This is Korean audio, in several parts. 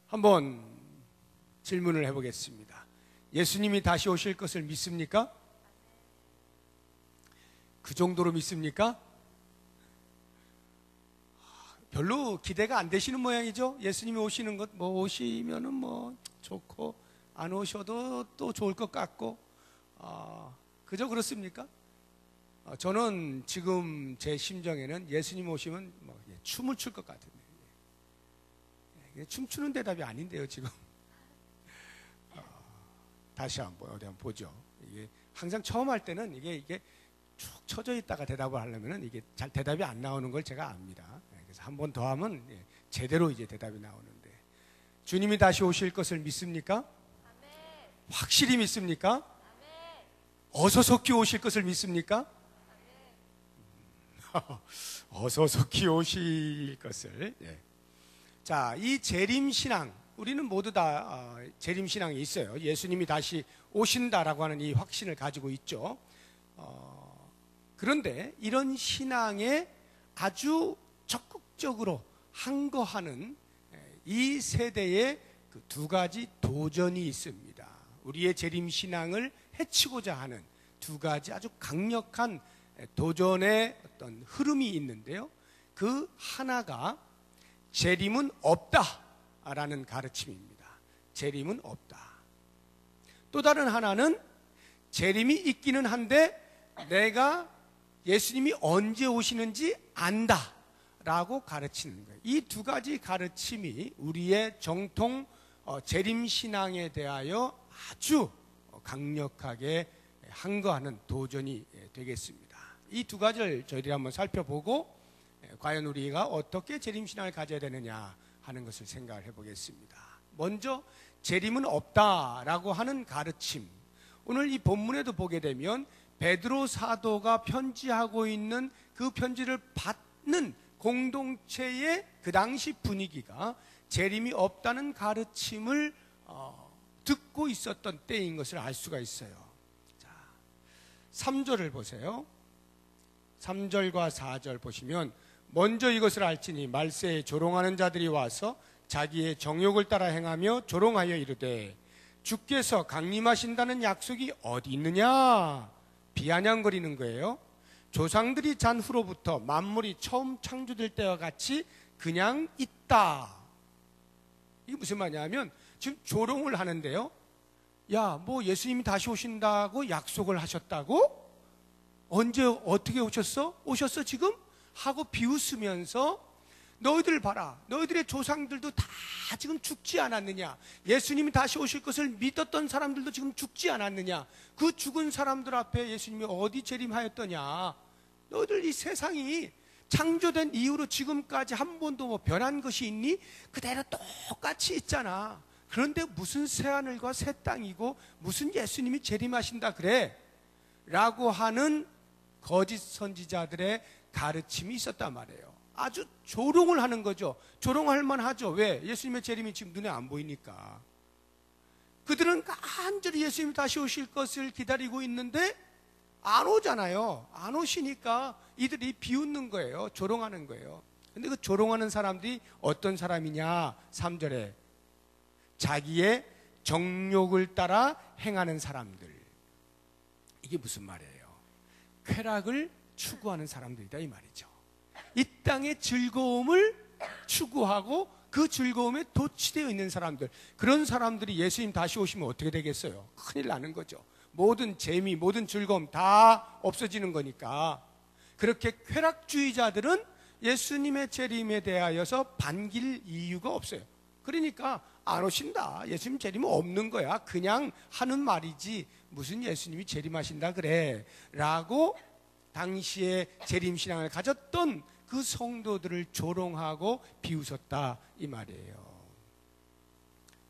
한번 질문을 해보겠습니다. 예수님이 다시 오실 것을 믿습니까? 그 정도로 믿습니까? 별로 기대가 안 되시는 모양이죠. 예수님이 오시는 것, 오시면은 좋고, 안 오셔도 또 좋을 것 같고, 그저 그렇습니까? 저는 지금 제 심정에는 예수님 오시면 춤을 출 것 같은데, 춤추는 대답이 아닌데요, 지금. 다시 어디 한번 보죠. 이게 항상 처음 할 때는 이게 쭉 쳐져 있다가 대답을 하려면은 이게 잘 대답이 안 나오는 걸 제가 압니다. 그래서 한 번 더 하면 제대로 이제 대답이 나오는데, 주님이 다시 오실 것을 믿습니까? 아멘. 확실히 믿습니까? 아멘. 어서 속히 오실 것을 믿습니까? 아멘. 어서 속히 오실 것을. 자, 이 재림신앙, 우리는 모두 다 재림신앙이 있어요. 예수님이 다시 오신다라고 하는 이 확신을 가지고 있죠. 그런데 이런 신앙에 아주 적극적으로 항거하는 이 세대에 그 두 가지 도전이 있습니다. 우리의 재림신앙을 해치고자 하는 두 가지 아주 강력한 도전의 어떤 흐름이 있는데요. 그 하나가 재림은 없다라는 가르침입니다. 재림은 없다. 또 다른 하나는 재림이 있기는 한데 내가 예수님이 언제 오시는지 안다라고 가르치는 거예요. 이 두 가지 가르침이 우리의 정통 재림신앙에 대하여 아주 강력하게 항거하는 도전이 되겠습니다. 이 두 가지를 저희들이 한번 살펴보고 과연 우리가 어떻게 재림신앙을 가져야 되느냐 하는 것을 생각을 해보겠습니다. 먼저 재림은 없다라고 하는 가르침, 오늘 이 본문에도 보게 되면 베드로 사도가 편지하고 있는 그 편지를 받는 공동체의 그 당시 분위기가 재림이 없다는 가르침을 듣고 있었던 때인 것을 알 수가 있어요. 자, 3절을 보세요. 3절과 4절 보시면, 먼저 이것을 알지니 말세에 조롱하는 자들이 와서 자기의 정욕을 따라 행하며 조롱하여 이르되 주께서 강림하신다는 약속이 어디 있느냐 비아냥거리는 거예요. 조상들이 잔 후로부터 만물이 처음 창조될 때와 같이 그냥 있다. 이게 무슨 말이냐면 지금 조롱을 하는데요. 야, 예수님이 다시 오신다고 약속을 하셨다고? 언제 어떻게 오셨어? 오셨어 지금? 하고 비웃으면서 너희들 봐라, 너희들의 조상들도 다 지금 죽지 않았느냐? 예수님이 다시 오실 것을 믿었던 사람들도 지금 죽지 않았느냐? 그 죽은 사람들 앞에 예수님이 어디 재림하였더냐? 너희들 이 세상이 창조된 이후로 지금까지 한 번도 변한 것이 있니? 그대로 똑같이 있잖아. 그런데 무슨 새하늘과 새 땅이고 무슨 예수님이 재림하신다 그래? 라고 하는 거짓 선지자들의 가르침이 있었단 말이에요. 아주 조롱을 하는 거죠. 조롱할 만하죠. 왜? 예수님의 재림이 지금 눈에 안 보이니까. 그들은 간절히 예수님이 다시 오실 것을 기다리고 있는데 안 오잖아요. 안 오시니까 이들이 비웃는 거예요. 조롱하는 거예요. 근데 그 조롱하는 사람들이 어떤 사람이냐? 3절에 자기의 정욕을 따라 행하는 사람들. 이게 무슨 말이에요? 쾌락을 추구하는 사람들이다 이 말이죠. 이 땅의 즐거움을 추구하고 그 즐거움에 도취되어 있는 사람들, 그런 사람들이 예수님 다시 오시면 어떻게 되겠어요? 큰일 나는 거죠. 모든 재미, 모든 즐거움 다 없어지는 거니까. 그렇게 쾌락주의자들은 예수님의 재림에 대하여서 반길 이유가 없어요. 그러니까 안 오신다, 예수님 재림은 없는 거야, 그냥 하는 말이지 무슨 예수님이 재림하신다 그래 라고 당시에 재림신앙을 가졌던 그 성도들을 조롱하고 비웃었다 이 말이에요.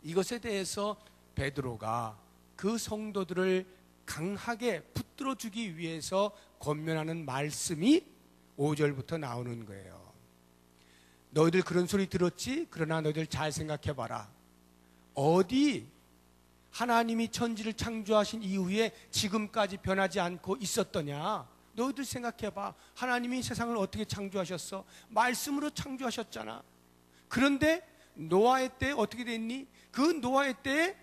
이것에 대해서 베드로가 그 성도들을 강하게 붙들어주기 위해서 권면하는 말씀이 5절부터 나오는 거예요. 너희들 그런 소리 들었지? 그러나 너희들 잘 생각해봐라. 어디 하나님이 천지를 창조하신 이후에 지금까지 변하지 않고 있었더냐? 너희들 생각해봐. 하나님이 세상을 어떻게 창조하셨어? 말씀으로 창조하셨잖아. 그런데 노아의 때에 어떻게 됐니? 그 노아의 때에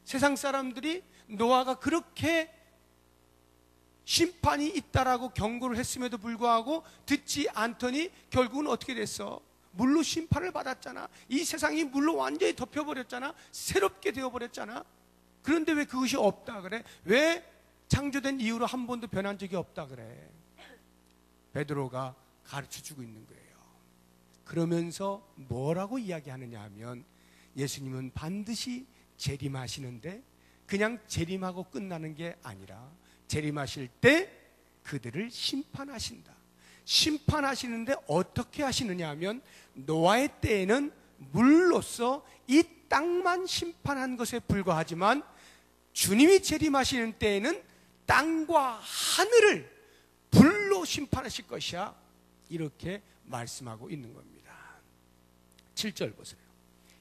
세상 사람들이 노아가 그렇게 심판이 있다라고 경고를 했음에도 불구하고 듣지 않더니 결국은 어떻게 됐어? 물로 심판을 받았잖아. 이 세상이 물로 완전히 덮여버렸잖아. 새롭게 되어버렸잖아. 그런데 왜 그것이 없다 그래? 왜 창조된 이후로 한 번도 변한 적이 없다 그래? 베드로가 가르쳐주고 있는 거예요. 그러면서 뭐라고 이야기하느냐 하면 예수님은 반드시 재림하시는데 그냥 재림하고 끝나는 게 아니라 재림하실 때 그들을 심판하신다. 심판하시는데 어떻게 하시느냐 하면 노아의 때에는 물로써 이 땅만 심판한 것에 불과하지만 주님이 재림하시는 때에는 땅과 하늘을 불로 심판하실 것이야. 이렇게 말씀하고 있는 겁니다. 7절 보세요.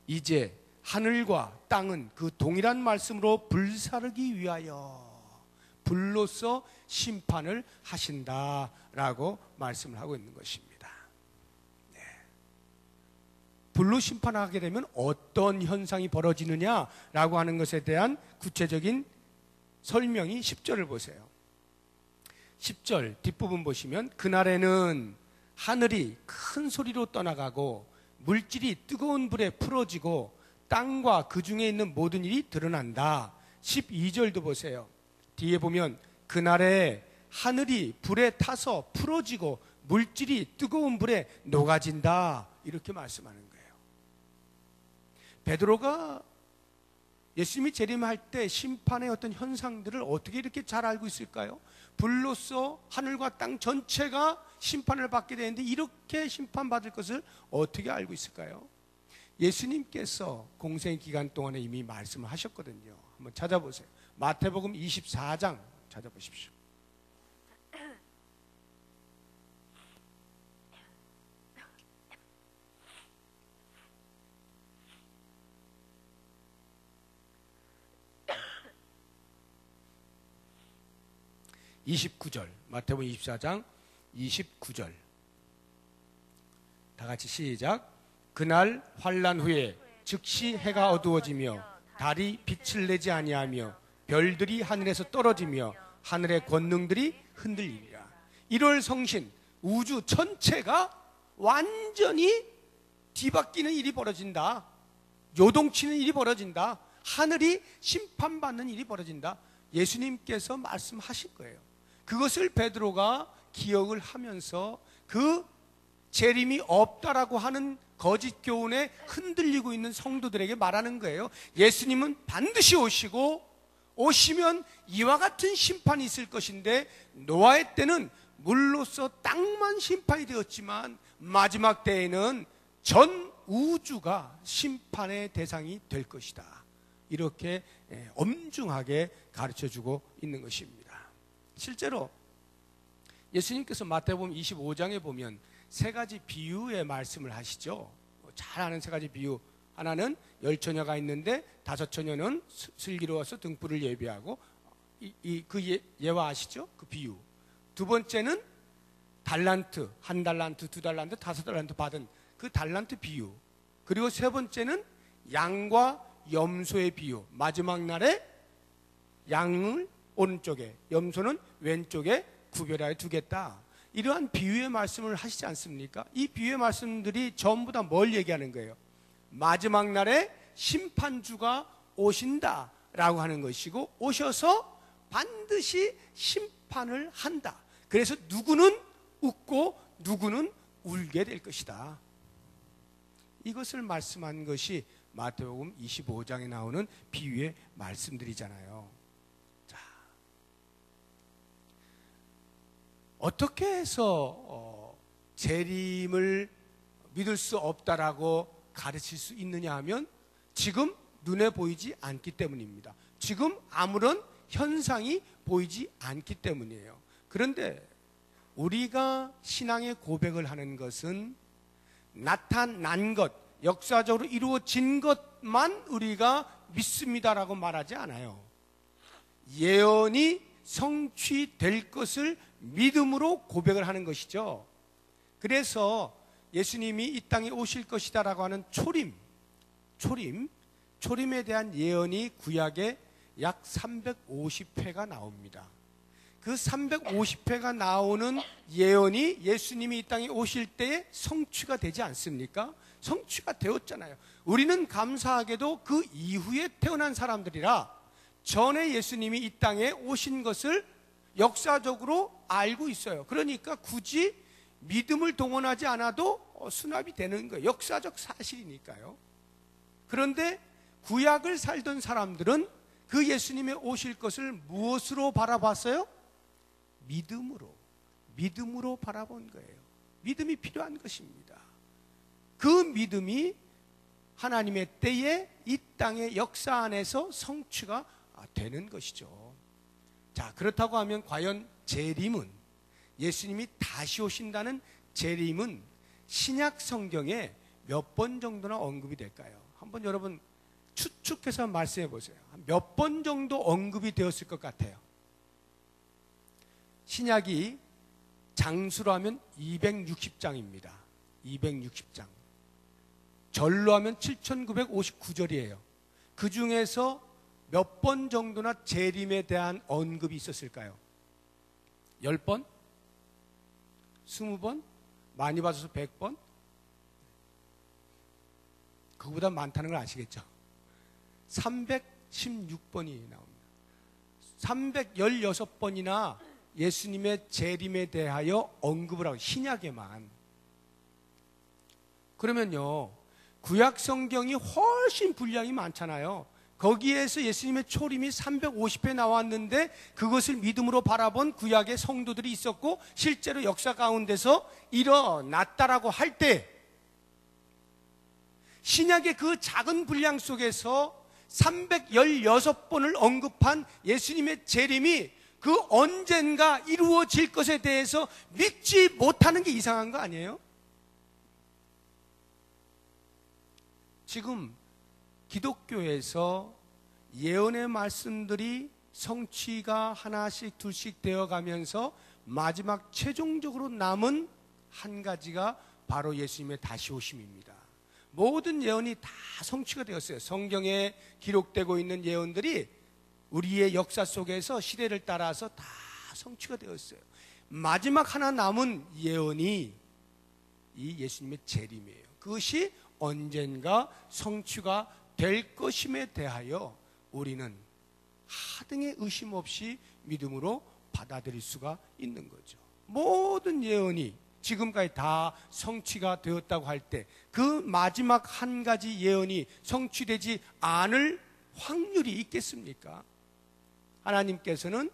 이제 하늘과 땅은 그 동일한 말씀으로 불사르기 위하여 불로서 심판을 하신다라고 말씀을 하고 있는 것입니다. 네. 불로 심판하게 되면 어떤 현상이 벌어지느냐라고 하는 것에 대한 구체적인 설명이 10절을 보세요. 10절 뒷부분 보시면 그날에는 하늘이 큰 소리로 떠나가고 물질이 뜨거운 불에 풀어지고 땅과 그 중에 있는 모든 일이 드러난다. 12절도 보세요. 뒤에 보면 그날에 하늘이 불에 타서 풀어지고 물질이 뜨거운 불에 녹아진다. 이렇게 말씀하는 거예요. 베드로가 예수님이 재림할 때 심판의 어떤 현상들을 어떻게 이렇게 잘 알고 있을까요? 불로써 하늘과 땅 전체가 심판을 받게 되는데 이렇게 심판받을 것을 어떻게 알고 있을까요? 예수님께서 공생 기간 동안에 이미 말씀을 하셨거든요. 한번 찾아보세요. 마태복음 24장 찾아보십시오. 마태복음 24장 29절 다 같이 시작. 그날 환난 후에 즉시 해가 어두워지며 달이 빛을 내지 아니하며 별들이 하늘에서 떨어지며 하늘의 권능들이 흔들리리라. 1월 성신 우주 전체가 완전히 뒤바뀌는 일이 벌어진다. 요동치는 일이 벌어진다. 하늘이 심판받는 일이 벌어진다. 예수님께서 말씀하실 거예요. 그것을 베드로가 기억을 하면서 그 재림이 없다라고 하는 거짓 교훈에 흔들리고 있는 성도들에게 말하는 거예요. 예수님은 반드시 오시고 오시면 이와 같은 심판이 있을 것인데 노아의 때는 물로써 땅만 심판이 되었지만 마지막 때에는 전 우주가 심판의 대상이 될 것이다. 이렇게 엄중하게 가르쳐주고 있는 것입니다. 실제로 예수님께서 마태복음 25장에 보면 세 가지 비유의 말씀을 하시죠. 잘 아는 세 가지 비유. 하나는 10처녀가 있는데 5처녀는 슬기로워서 등불을 예비하고 그 예화 아시죠? 그 비유. 두 번째는 달란트, 1달란트, 2달란트, 5달란트 받은 그 달란트 비유. 그리고 세 번째는 양과 염소의 비유. 마지막 날에 양을 오른쪽에, 염소는 왼쪽에 구별하여 두겠다. 이러한 비유의 말씀을 하시지 않습니까? 이 비유의 말씀들이 전부 다 뭘 얘기하는 거예요? 마지막 날에 심판주가 오신다라고 하는 것이고 오셔서 반드시 심판을 한다. 그래서 누구는 웃고 누구는 울게 될 것이다. 이것을 말씀한 것이 마태복음 25장에 나오는 비유의 말씀들이잖아요. 자, 어떻게 해서 재림을 믿을 수 없다라고 가르칠 수 있느냐 하면 지금 눈에 보이지 않기 때문입니다. 지금 아무런 현상이 보이지 않기 때문이에요. 그런데 우리가 신앙의 고백을 하는 것은 나타난 것, 역사적으로 이루어진 것만 우리가 믿습니다라고 말하지 않아요. 예언이 성취될 것을 믿음으로 고백을 하는 것이죠. 그래서 예수님이 이 땅에 오실 것이다라고 하는 초림, 초림에 대한 예언이 구약에 약 350회가 나옵니다. 그 350회가 나오는 예언이 예수님이 이 땅에 오실 때에 성취가 되지 않습니까? 성취가 되었잖아요. 우리는 감사하게도 그 이후에 태어난 사람들이라 전에 예수님이 이 땅에 오신 것을 역사적으로 알고 있어요. 그러니까 굳이 믿음을 동원하지 않아도 수납이 되는 거예요. 역사적 사실이니까요. 그런데 구약을 살던 사람들은 그 예수님의 오실 것을 무엇으로 바라봤어요? 믿음으로 바라본 거예요. 믿음이 필요한 것입니다. 그 믿음이 하나님의 때에 이 땅의 역사 안에서 성취가 되는 것이죠. 자, 그렇다고 하면 과연 재림은, 예수님이 다시 오신다는 재림은 신약 성경에 몇 번 정도나 언급이 될까요? 한번 여러분 추측해서 말씀해 보세요. 몇 번 정도 언급이 되었을 것 같아요? 신약이 장수로 하면 260장입니다. 260장. 절로 하면 7959절이에요. 그 중에서 몇 번 정도나 재림에 대한 언급이 있었을까요? 10번? 20번? 많이 받아서 100번? 그거보다 많다는 걸 아시겠죠? 316번이 나옵니다. 316번이나 예수님의 재림에 대하여 언급을 하고, 신약에만. 그러면요, 구약 성경이 훨씬 분량이 많잖아요. 거기에서 예수님의 초림이 350회 나왔는데 그것을 믿음으로 바라본 구약의 성도들이 있었고 실제로 역사 가운데서 일어났다라고 할 때, 신약의 그 작은 분량 속에서 316번을 언급한 예수님의 재림이 그 언젠가 이루어질 것에 대해서 믿지 못하는 게 이상한 거 아니에요? 지금 기독교에서 예언의 말씀들이 성취가 하나씩 둘씩 되어 가면서 마지막 최종적으로 남은 한 가지가 바로 예수님의 다시 오심입니다. 모든 예언이 다 성취가 되었어요. 성경에 기록되고 있는 예언들이 우리의 역사 속에서 시대를 따라서 다 성취가 되었어요. 마지막 하나 남은 예언이 이 예수님의 재림이에요. 그것이 언젠가 성취가 될 것임에 대하여 우리는 하등의 의심 없이 믿음으로 받아들일 수가 있는 거죠. 모든 예언이 지금까지 다 성취가 되었다고 할 때 그 마지막 한 가지 예언이 성취되지 않을 확률이 있겠습니까? 하나님께서는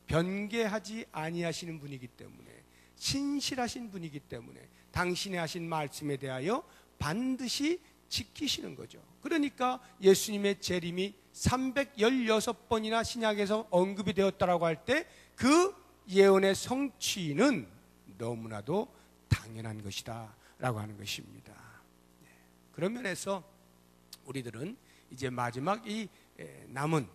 변개하지 아니하시는 분이기 때문에, 신실하신 분이기 때문에 당신이 하신 말씀에 대하여 반드시 지키시는 거죠. 그러니까 예수님의 재림이 316번이나 신약에서 언급이 되었다라고 할 때 그 예언의 성취는 너무나도 당연한 것이다 라고 하는 것입니다. 그런 면에서 우리들은 이제 마지막 이 남은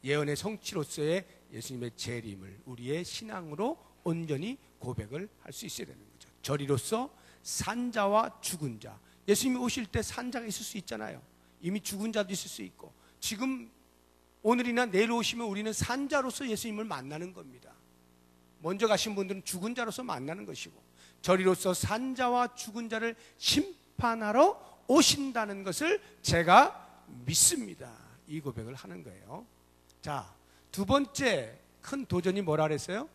예언의 성취로서의 예수님의 재림을 우리의 신앙으로 온전히 고백을 할 수 있어야 되는 거죠. 저리로서 산자와 죽은 자, 예수님이 오실 때 산자가 있을 수 있잖아요. 이미 죽은 자도 있을 수 있고, 지금 오늘이나 내일 오시면 우리는 산자로서 예수님을 만나는 겁니다. 먼저 가신 분들은 죽은 자로서 만나는 것이고, 저리로서 산자와 죽은 자를 심판하러 오신다는 것을 제가 믿습니다. 이 고백을 하는 거예요. 자, 두 번째 큰 도전이 뭐라 그랬어요?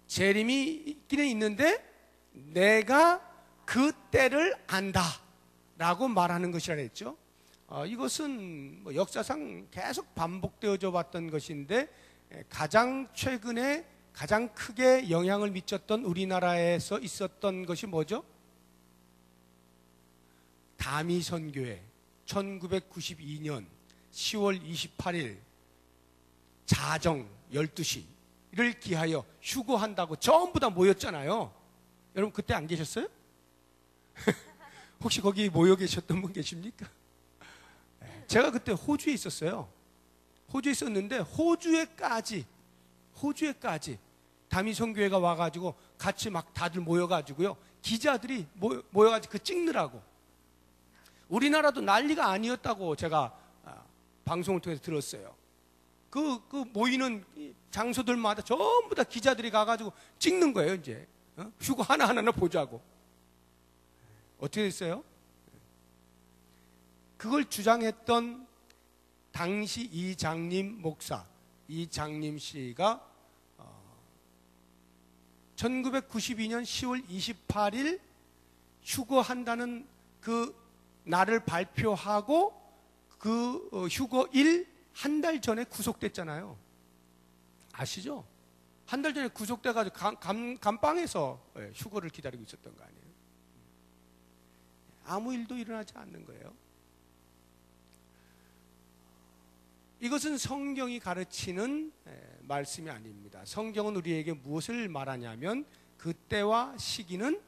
재림이 있기는 있는데 내가 그 때를 안다 라고 말하는 것이라 했죠. 이것은 뭐 역사상 계속 반복되어져 왔던 것인데, 가장 최근에 가장 크게 영향을 미쳤던 우리나라에서 있었던 것이 뭐죠? 다미선교회 1992년 10월 28일 자정 12시를 기하여 휴거한다고 전부 다 모였잖아요. 여러분 그때 안 계셨어요? 혹시 거기 모여 계셨던 분 계십니까? 제가 그때 호주에 있었어요. 호주에 있었는데 호주에까지 다미선교회가 와가지고 같이 막 다들 모여가지고요, 기자들이 모여가지고 그 찍느라고 우리나라도 난리가 아니었다고 제가 방송을 통해서 들었어요. 그 모이는 장소들마다 전부 다 기자들이 가가지고 찍는 거예요, 이제. 휴거 하나하나 보자고. 어떻게 됐어요? 그걸 주장했던 당시 이장림 목사, 이장림 씨가 1992년 10월 28일 휴거한다는 그 날을 발표하고 그 휴거일 한 달 전에 구속됐잖아요. 아시죠? 한 달 전에 구속돼가지고 감방에서 휴거를 기다리고 있었던 거 아니에요? 아무 일도 일어나지 않는 거예요. 이것은 성경이 가르치는 말씀이 아닙니다. 성경은 우리에게 무엇을 말하냐면 그때와 시기는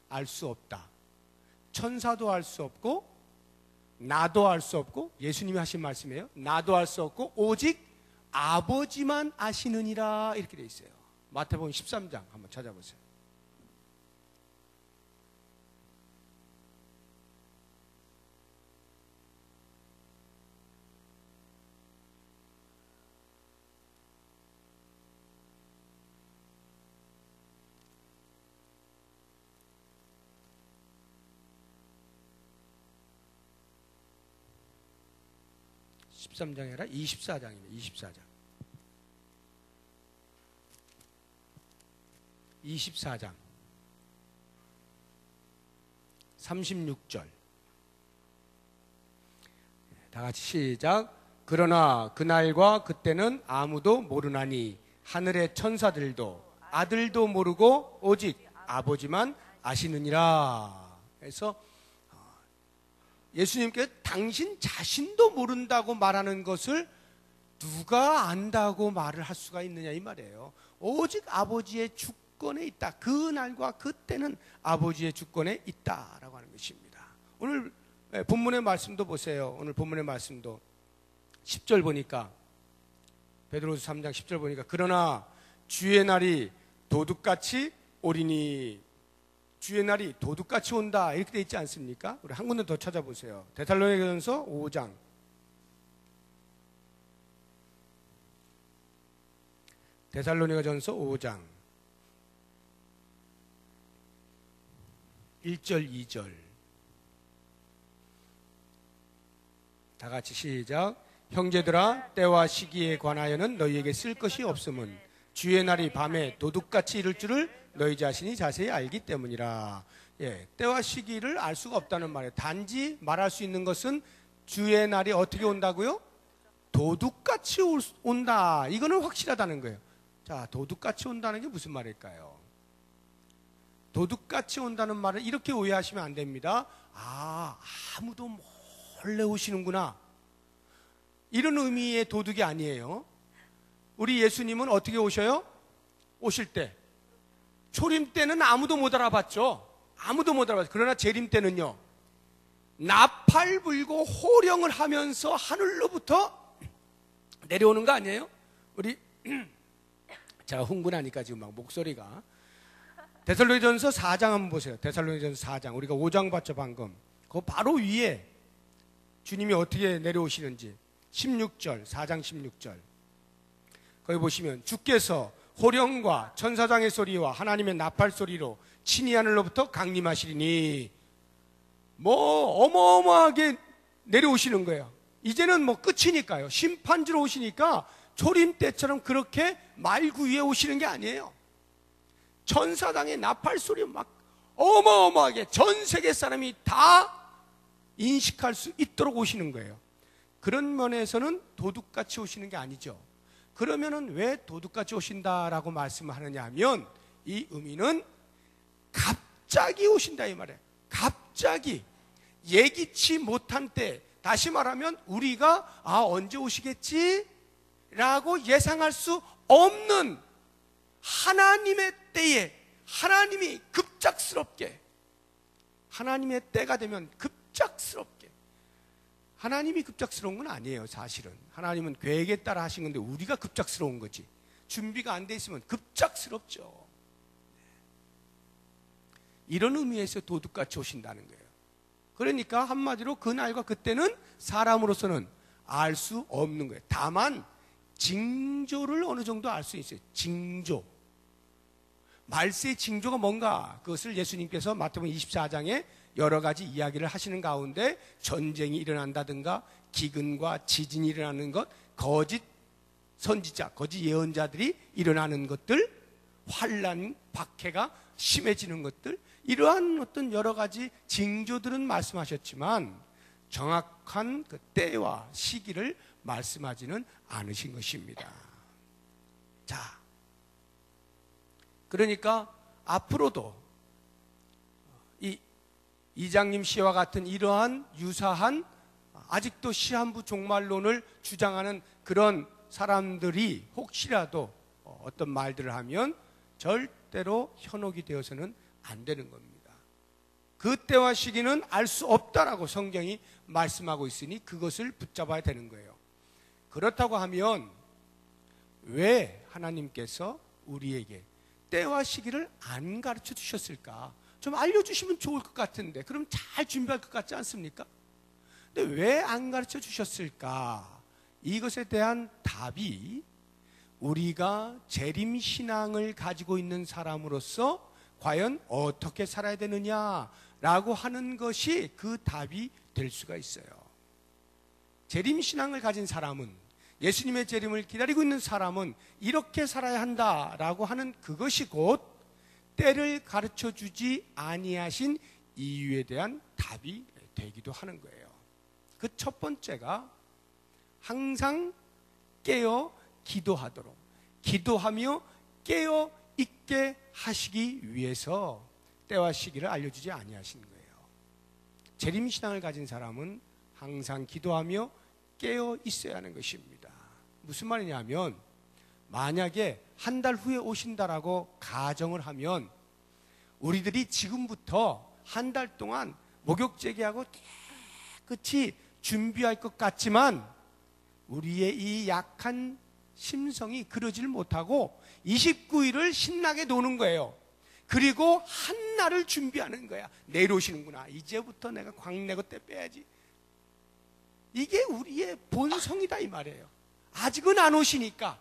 알 수 없다. 천사도 알 수 없고 나도 알 수 없고, 예수님이 하신 말씀이에요. 나도 알 수 없고 오직 아버지만 아시느니라, 이렇게 되어 있어요. 마태복음 13장 한번 찾아보세요. (13장이) 아니라 24장입니다. 24장. 24장 36절. 다 같이 시작. 그러나 그날과 그때는 아무도 모르나니 하늘의 천사들도 아들도 모르고 오직 아버지만 아시느니라. 그래서 예수님께서 당신 자신도 모른다고 말하는 것을 누가 안다고 말을 할 수가 있느냐, 이 말이에요. 오직 아버지의 주권에 있다. 그 날과 그때는 아버지의 주권에 있다라고 하는 것입니다. 오늘 본문의 말씀도 보세요. 오늘 본문의 말씀도 10절 보니까, 베드로서 3장 10절 보니까 그러나 주의 날이 도둑같이 오리니, 주의 날이 도둑같이 온다, 이렇게 돼 있지 않습니까? 우리 한 군데 더 찾아보세요. 데살로니가전서 5장. 데살로니가전서 5장 1절 2절. 다 같이 시작. 형제들아, 때와 시기에 관하여는 너희에게 쓸 것이 없음은 주의 날이 밤에 도둑같이 이를 줄을 너희 자신이 자세히 알기 때문이라. 때와 시기를 알 수가 없다는 말이에요. 단지 말할 수 있는 것은 주의 날이 어떻게 온다고요? 도둑같이 온다. 이거는 확실하다는 거예요. 자, 도둑같이 온다는 게 무슨 말일까요? 도둑같이 온다는 말을 이렇게 오해하시면 안 됩니다. 아무도 몰래 오시는구나, 이런 의미의 도둑이 아니에요. 우리 예수님은 어떻게 오셔요? 오실 때 초림 때는 아무도 못 알아봤죠. 아무도 못 알아봤죠. 그러나 재림 때는요, 나팔 불고 호령을 하면서 하늘로부터 내려오는 거 아니에요? 우리 제가 흥분하니까 지금 막 목소리가. 데살로니가전서 4장 한번 보세요. 데살로니가전서 4장. 우리가 5장 봤죠 방금. 그 바로 위에 주님이 어떻게 내려오시는지 16절, 4장 16절. 거기 보시면 주께서 호령과 천사장의 소리와 하나님의 나팔 소리로 친히 하늘로부터 강림하시리니, 어마어마하게 내려오시는 거예요. 이제는 끝이니까요. 심판주로 오시니까 초림 때처럼 그렇게 말구 위에 오시는 게 아니에요. 천사장의 나팔 소리 막 어마어마하게 전 세계 사람이 다 인식할 수 있도록 오시는 거예요. 그런 면에서는 도둑같이 오시는 게 아니죠. 그러면은 왜 도둑같이 오신다라고 말씀을 하느냐 하면, 이 의미는 갑자기 오신다, 이 말이에요. 갑자기 예기치 못한 때, 다시 말하면 우리가 언제 오시겠지? 라고 예상할 수 없는 하나님의 때에, 하나님이 급작스럽게, 하나님의 때가 되면 급작스럽게. 하나님이 급작스러운 건 아니에요. 사실은 하나님은 계획에 따라 하신 건데 우리가 급작스러운 거지. 준비가 안 돼 있으면 급작스럽죠. 이런 의미에서 도둑같이 오신다는 거예요. 그러니까 한마디로 그날과 그때는 사람으로서는 알 수 없는 거예요. 다만 징조를 어느 정도 알 수 있어요. 징조. 말세의 징조가 뭔가, 그것을 예수님께서 마태복음 24장에 여러 가지 이야기를 하시는 가운데 전쟁이 일어난다든가 기근과 지진이 일어나는 것, 거짓 선지자, 거짓 예언자들이 일어나는 것들, 환난, 박해가 심해지는 것들, 이러한 어떤 여러 가지 징조들은 말씀하셨지만 정확한 그 때와 시기를 말씀하지는 않으신 것입니다. 자, 그러니까 앞으로도 이 이장님 씨와 같은 이러한 유사한 아직도 시한부 종말론을 주장하는 그런 사람들이 혹시라도 어떤 말들을 하면 절대로 현혹이 되어서는 안 되는 겁니다. 그 때와 시기는 알 수 없다라고 성경이 말씀하고 있으니 그것을 붙잡아야 되는 거예요. 그렇다고 하면 왜 하나님께서 우리에게 때와 시기를 안 가르쳐 주셨을까? 좀 알려주시면 좋을 것 같은데, 그럼 잘 준비할 것 같지 않습니까? 근데 왜 안 가르쳐 주셨을까? 이것에 대한 답이 우리가 재림신앙을 가지고 있는 사람으로서 과연 어떻게 살아야 되느냐라고 하는 것이 그 답이 될 수가 있어요. 재림신앙을 가진 사람은, 예수님의 재림을 기다리고 있는 사람은 이렇게 살아야 한다라고 하는 그것이 곧 때를 가르쳐 주지 아니하신 이유에 대한 답이 되기도 하는 거예요. 그 첫 번째가 항상 깨어 기도하도록, 기도하며 깨어 있게 하시기 위해서 때와 시기를 알려주지 아니하신 거예요. 재림신앙을 가진 사람은 항상 기도하며 깨어 있어야 하는 것입니다. 무슨 말이냐면, 만약에 한 달 후에 오신다라고 가정을 하면 우리들이 지금부터 한 달 동안 목욕제기하고 깨끗이 준비할 것 같지만 우리의 이 약한 심성이 그러질 못하고 29일을 신나게 노는 거예요. 그리고 한 날을 준비하는 거야. 내일 오시는구나. 이제부터 내가 광내고 때 빼야지. 이게 우리의 본성이다 이 말이에요. 아직은 안 오시니까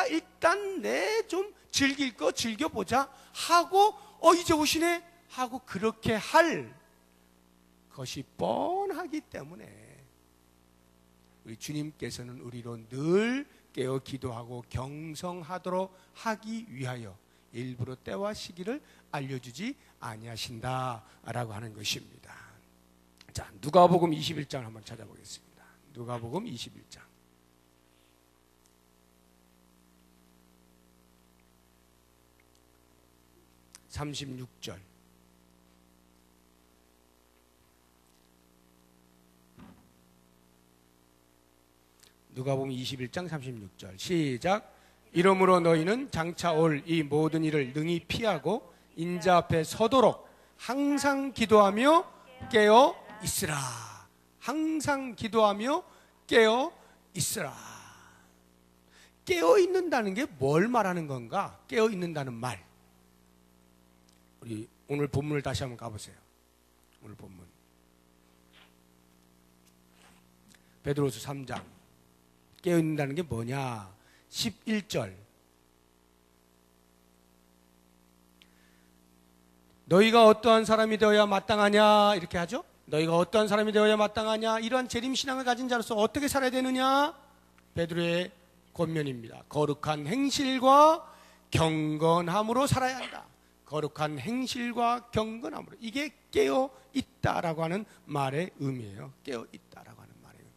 일단 내 좀 즐길 거 즐겨보자 하고 이제 오시네 하고 그렇게 할 것이 뻔하기 때문에 우리 주님께서는 우리로 늘 깨어 기도하고 경성하도록 하기 위하여 일부러 때와 시기를 알려주지 아니하신다라고 하는 것입니다. 자, 누가복음 21장을 한번 찾아보겠습니다. 누가복음 21장. (36절) 누가복음 21장 36절 시작. 이러므로 너희는 장차 올 이 모든 일을 능히 피하고 인자 앞에 서도록 항상 기도하며 깨어 있으라. 항상 기도하며 깨어 있으라. 깨어 있는다는 게 뭘 말하는 건가? 깨어 있는다는 말, 우리 오늘 본문을 다시 한번 가보세요. 오늘 본문 베드로서 3장. 깨어 있는다는 게 뭐냐? 11절. 너희가 어떠한 사람이 되어야 마땅하냐? 이렇게 하죠. 너희가 어떠한 사람이 되어야 마땅하냐? 이러한 재림신앙을 가진 자로서 어떻게 살아야 되느냐? 베드로의 권면입니다. 거룩한 행실과 경건함으로 살아야 한다. 거룩한 행실과 경건함으로. 이게 깨어 있다라고 하는 말의 의미예요. 깨어 있다라고 하는 말의 의미.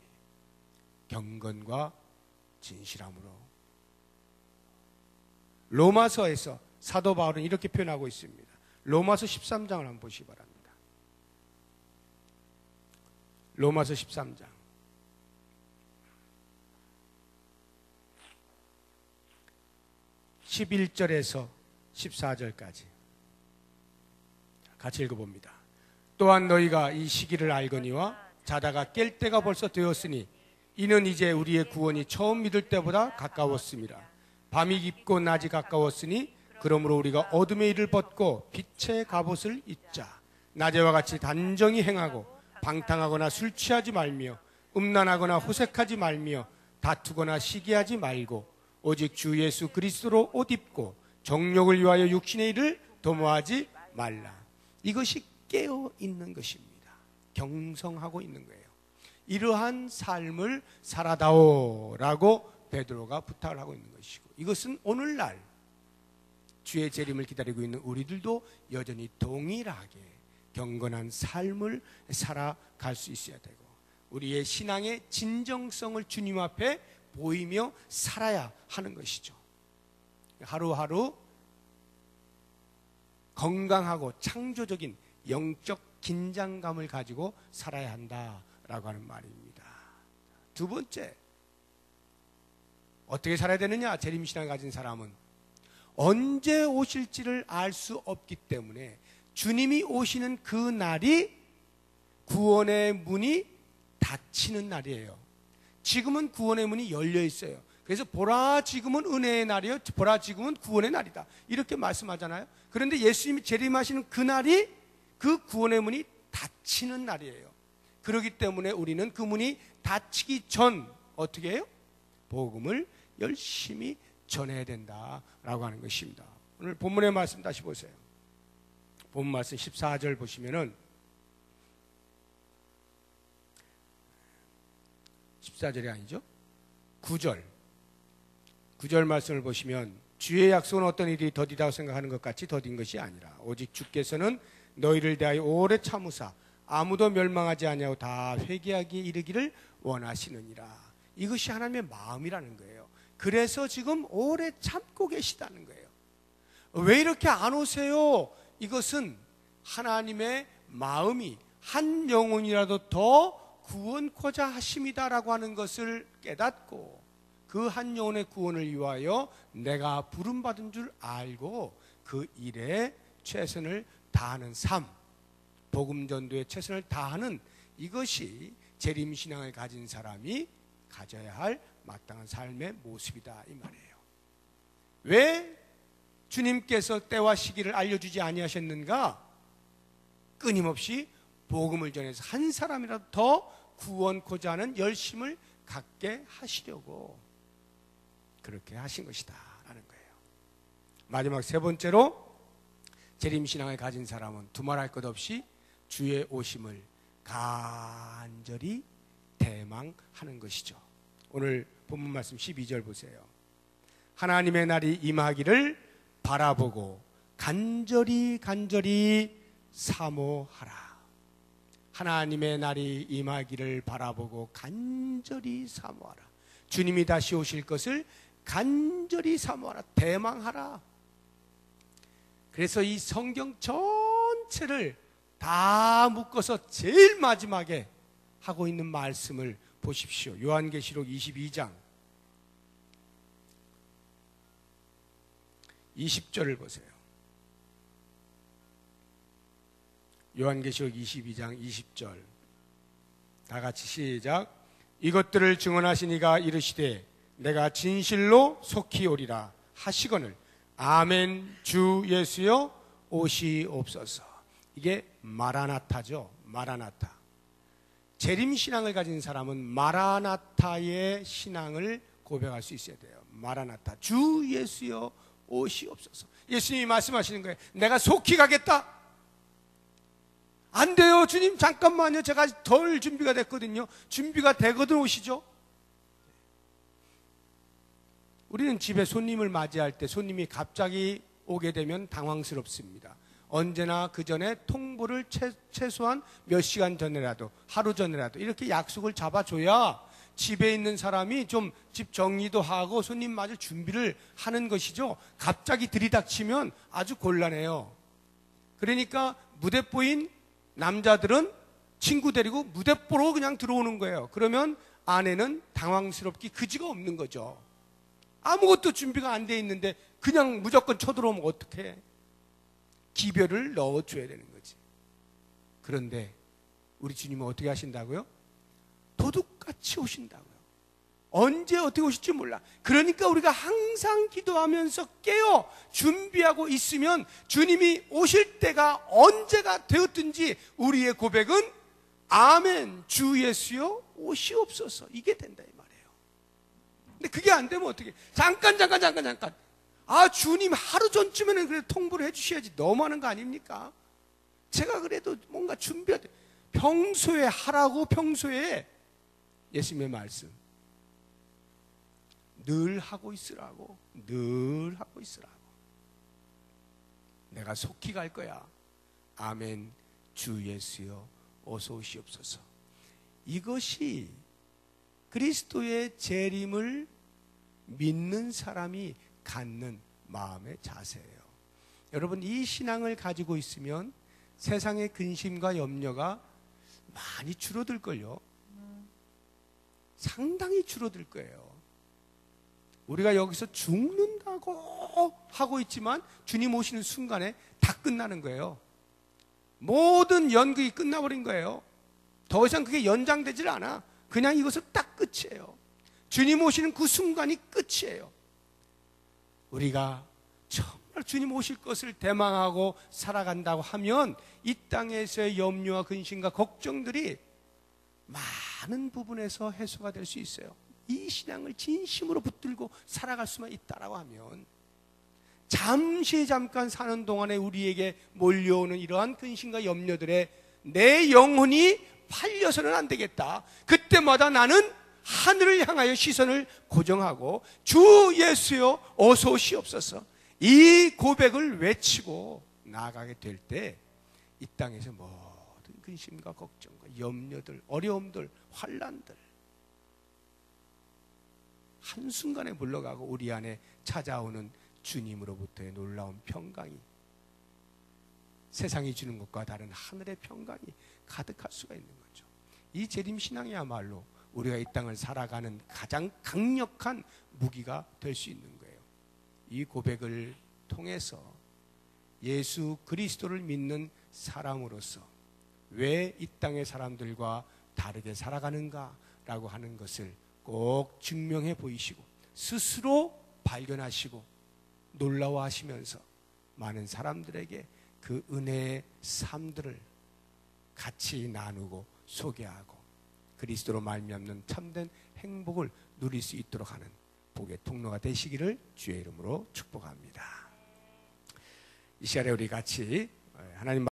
경건과 진실함으로. 로마서에서 사도 바울은 이렇게 표현하고 있습니다. 로마서 13장을 한번 보시기 바랍니다. 로마서 13장 11절에서 14절까지 같이 읽어봅니다. 또한 너희가 이 시기를 알거니와 자다가 깰 때가 벌써 되었으니 이는 이제 우리의 구원이 처음 믿을 때보다 가까웠습니다. 밤이 깊고 낮이 가까웠으니 그러므로 우리가 어둠의 일을 벗고 빛의 갑옷을 입자. 낮에와 같이 단정히 행하고 방탕하거나 술 취하지 말며 음란하거나 호색하지 말며 다투거나 시기하지 말고 오직 주 예수 그리스도로 옷 입고 정욕을 위하여 육신의 일을 도모하지 말라. 이것이 깨어 있는 것입니다. 경성하고 있는 거예요. 이러한 삶을 살아다오라고 베드로가 부탁을 하고 있는 것이고, 이것은 오늘날 주의 재림을 기다리고 있는 우리들도 여전히 동일하게 경건한 삶을 살아갈 수 있어야 되고, 우리의 신앙의 진정성을 주님 앞에 보이며 살아야 하는 것이죠. 하루하루 건강하고 창조적인 영적 긴장감을 가지고 살아야 한다라고 하는 말입니다. 두 번째, 어떻게 살아야 되느냐? 재림신앙을 가진 사람은 언제 오실지를 알 수 없기 때문에 주님이 오시는 그 날이 구원의 문이 닫히는 날이에요. 지금은 구원의 문이 열려 있어요. 그래서 보라 지금은 은혜의 날이요, 보라 지금은 구원의 날이다, 이렇게 말씀하잖아요. 그런데 예수님이 재림하시는 그 날이 그 구원의 문이 닫히는 날이에요. 그렇기 때문에 우리는 그 문이 닫히기 전 어떻게 해요? 복음을 열심히 전해야 된다라고 하는 것입니다. 오늘 본문의 말씀 다시 보세요. 본문 말씀 14절 보시면은 14절이 아니죠, 9절 말씀을 보시면 주의 약속은 어떤 일이 더디다고 생각하는 것 같이 더딘 것이 아니라 오직 주께서는 너희를 대하여 오래 참으사 아무도 멸망하지 아니하고 다 회개하기에 이르기를 원하시느니라. 이것이 하나님의 마음이라는 거예요. 그래서 지금 오래 참고 계시다는 거예요. 왜 이렇게 안 오세요? 이것은 하나님의 마음이 한 영혼이라도 더 구원코자 하심이다라고 하는 것을 깨닫고 그 한 영혼의 구원을 위하여 내가 부름받은 줄 알고 그 일에 최선을 다하는 삶, 복음 전도에 최선을 다하는, 이것이 재림신앙을 가진 사람이 가져야 할 마땅한 삶의 모습이다, 이 말이에요. 왜 주님께서 때와 시기를 알려주지 아니하셨는가? 끊임없이 복음을 전해서 한 사람이라도 더 구원코자 하는 열심을 갖게 하시려고 그렇게 하신 것이다 라는 거예요. 마지막 세 번째로, 재림신앙을 가진 사람은 두말할 것 없이 주의 오심을 간절히 대망하는 것이죠. 오늘 본문 말씀 12절 보세요. 하나님의 날이 임하기를 바라보고 간절히 사모하라. 하나님의 날이 임하기를 바라보고 간절히 사모하라. 주님이 다시 오실 것을 간절히 사모하라, 대망하라. 그래서 이 성경 전체를 다 묶어서 제일 마지막에 하고 있는 말씀을 보십시오. 요한계시록 22장 20절을 보세요. 요한계시록 22장 20절 다 같이 시작. 이것들을 증언하신 이가 이르시되 내가 진실로 속히 오리라 하시거늘 아멘 주 예수여 오시옵소서. 이게 마라나타죠. 마라나타. 재림신앙을 가진 사람은 마라나타의 신앙을 고백할 수 있어야 돼요. 마라나타, 주 예수여 오시옵소서. 예수님이 말씀하시는 거예요. 내가 속히 가겠다. 안 돼요 주님, 잠깐만요, 제가 덜 준비가 됐거든요. 준비가 되거든 오시죠. 우리는 집에 손님을 맞이할 때 손님이 갑자기 오게 되면 당황스럽습니다. 언제나 그 전에 통보를 최소한 몇 시간 전이라도, 하루 전이라도 이렇게 약속을 잡아줘야 집에 있는 사람이 좀 집 정리도 하고 손님 맞을 준비를 하는 것이죠. 갑자기 들이닥치면 아주 곤란해요. 그러니까 무대뽀인 남자들은 친구 데리고 무대뽀로 그냥 들어오는 거예요. 그러면 아내는 당황스럽기 그지가 없는 거죠. 아무것도 준비가 안 돼 있는데 그냥 무조건 쳐들어오면 어떡해? 기별을 넣어줘야 되는 거지. 그런데 우리 주님은 어떻게 하신다고요? 도둑같이 오신다고요. 언제 어떻게 오실지 몰라. 그러니까 우리가 항상 기도하면서 깨어 준비하고 있으면 주님이 오실 때가 언제가 되었든지 우리의 고백은 아멘, 주 예수여 오시옵소서, 이게 된다 이 말이에요. 근데 그게 안 되면 어떻게? 잠깐. 주님 하루 전쯤에는 그래도 통보를 해주셔야지. 너무하는 거 아닙니까? 제가 그래도 뭔가 준비해야 돼. 평소에 하라고. 평소에 예수님의 말씀 늘 하고 있으라고. 늘 하고 있으라고. 내가 속히 갈 거야. 아멘, 주 예수여 어서 오시옵소서. 이것이 그리스도의 재림을 믿는 사람이 갖는 마음의 자세예요. 여러분, 이 신앙을 가지고 있으면 세상의 근심과 염려가 많이 줄어들걸요. 상당히 줄어들 거예요. 우리가 여기서 죽는다고 하고 있지만 주님 오시는 순간에 다 끝나는 거예요. 모든 연극이 끝나버린 거예요. 더 이상 그게 연장되질 않아. 그냥 이것은 딱 끝이에요. 주님 오시는 그 순간이 끝이에요. 우리가 정말 주님 오실 것을 대망하고 살아간다고 하면 이 땅에서의 염려와 근심과 걱정들이 많은 부분에서 해소가 될 수 있어요. 이 신앙을 진심으로 붙들고 살아갈 수만 있다라고 하면 잠깐 사는 동안에 우리에게 몰려오는 이러한 근심과 염려들에 내 영혼이 팔려서는 안 되겠다. 그때마다 나는 하늘을 향하여 시선을 고정하고 주 예수여 어서 오시옵소서, 이 고백을 외치고 나아가게 될 때 이 땅에서 모든 근심과 걱정과 염려들, 어려움들, 환난들 한순간에 물러가고 우리 안에 찾아오는 주님으로부터의 놀라운 평강이, 세상이 주는 것과 다른 하늘의 평강이 가득할 수가 있는 거죠. 이 재림신앙이야말로 우리가 이 땅을 살아가는 가장 강력한 무기가 될 수 있는 거예요. 이 고백을 통해서 예수 그리스도를 믿는 사람으로서 왜 이 땅의 사람들과 다르게 살아가는가라고 하는 것을 꼭 증명해 보이시고 스스로 발견하시고 놀라워하시면서 많은 사람들에게 그 은혜의 삶들을 같이 나누고 소개하고 그리스도로 말미암는 참된 행복을 누릴 수 있도록 하는 복의 통로가 되시기를 주의 이름으로 축복합니다. 이 시간에 우리 같이 하나님